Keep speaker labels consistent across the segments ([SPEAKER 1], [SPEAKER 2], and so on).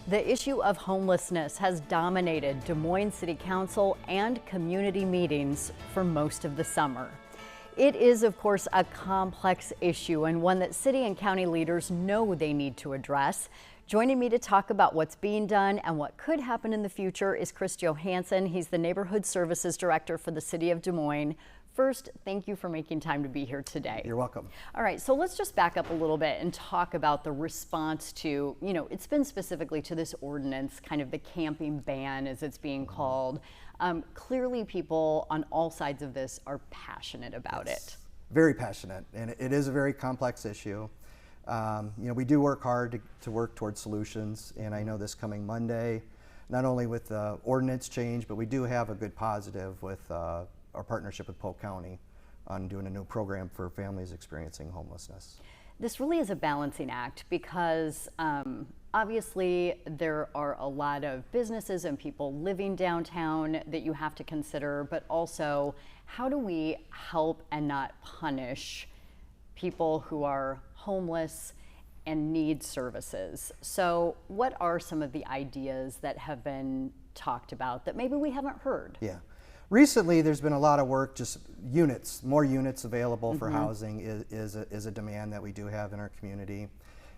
[SPEAKER 1] The issue of homelessness has dominated Des Moines City Council and community meetings for most of the summer. It is, of course, a complex issue and one that city and county leaders know they need to address. Joining me to talk about what's being done and what could happen in the future is Chris Johansson. He's the Neighborhood Services Director for the City of Des Moines. First, thank you for making time to be here today.
[SPEAKER 2] You're welcome.
[SPEAKER 1] All right, so let's just back up a little bit and talk about the response to, it's been specifically to this ordinance, kind of the camping ban as it's being called. Clearly people on all sides of this are passionate about it.
[SPEAKER 2] Very passionate, and it is a very complex issue. We do work hard to work towards solutions, and I know this coming Monday, not only with the ordinance change, but we do have a good positive with our partnership with Polk County on doing a new program for families experiencing homelessness.
[SPEAKER 1] This really is a balancing act because obviously there are a lot of businesses and people living downtown that you have to consider, but also how do we help and not punish people who are homeless and need services? So what are some of the ideas that have been talked about that maybe we haven't heard?
[SPEAKER 2] Yeah. Recently, there's been a lot of work, just more units available for housing is a demand that we do have in our community.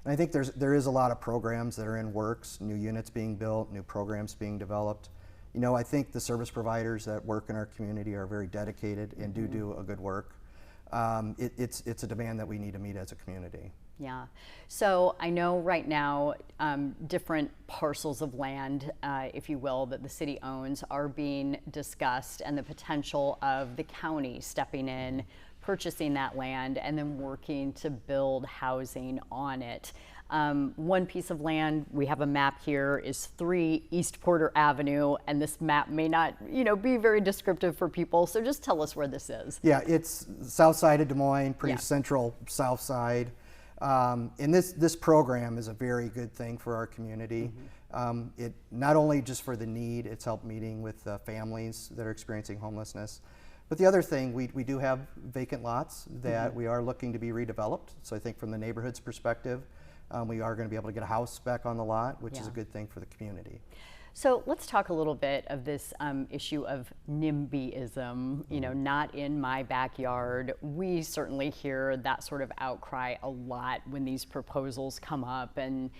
[SPEAKER 2] And I think there is a lot of programs that are in works, new units being built, new programs being developed. I think the service providers that work in our community are very dedicated and do a good work. It's a demand that we need to meet as a community.
[SPEAKER 1] Yeah. So I know right now different parcels of land, if you will, that the city owns are being discussed, and the potential of the county stepping in, purchasing that land, and then working to build housing on it. One piece of land, we have a map here, is 3 East Porter Avenue, and this map may not, be very descriptive for people. So just tell us where this is.
[SPEAKER 2] Yeah, it's south side of Des Moines, pretty central south side. And this program is a very good thing for our community. It not only just for the need, it's helped meeting with families that are experiencing homelessness. But the other thing, we do have vacant lots that we are looking to be redeveloped. So I think from the neighborhood's perspective, we are going to be able to get a house back on the lot, which is a good thing for the community.
[SPEAKER 1] So let's talk a little bit of this issue of NIMBYism, not in my backyard. We certainly hear that sort of outcry a lot when these proposals come up, and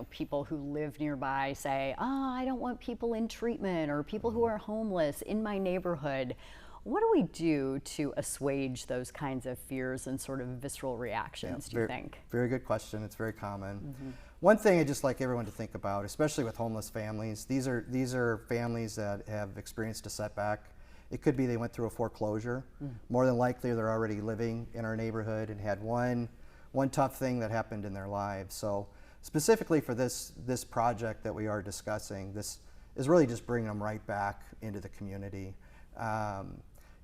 [SPEAKER 1] people who live nearby say, I don't want people in treatment or people who are homeless in my neighborhood. What do we do to assuage those kinds of fears and sort of visceral reactions, do you think?
[SPEAKER 2] Very good question. It's very common. One thing I'd just like everyone to think about, especially with homeless families, these are families that have experienced a setback. It could be they went through a foreclosure. More than likely they're already living in our neighborhood and had one tough thing that happened in their lives. So specifically for this project that we are discussing, this is really just bringing them right back into the community.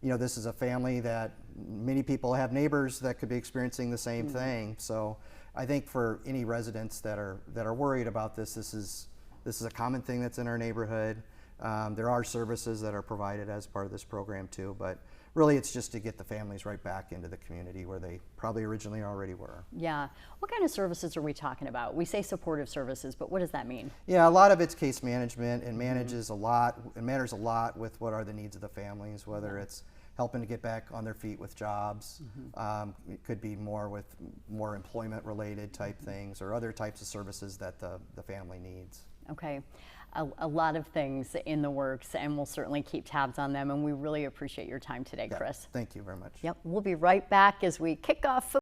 [SPEAKER 2] This is a family that many people have neighbors that could be experiencing the same thing. So I think for any residents that are worried about this is a common thing that's in our neighborhood. There are services that are provided as part of this program too, but really it's just to get the families right back into the community where they probably originally already were.
[SPEAKER 1] Yeah. What kind of services are we talking about? We say supportive services, but what does that mean?
[SPEAKER 2] Yeah, a lot of it's case management, and matters a lot with what are the needs of the families, whether it's helping to get back on their feet with jobs. It could be more employment related type things, or other types of services that the family needs.
[SPEAKER 1] Okay. A lot of things in the works, and we'll certainly keep tabs on them, and we really appreciate your time today, Chris.
[SPEAKER 2] Thank you very much.
[SPEAKER 1] Yep. We'll be right back as we kick off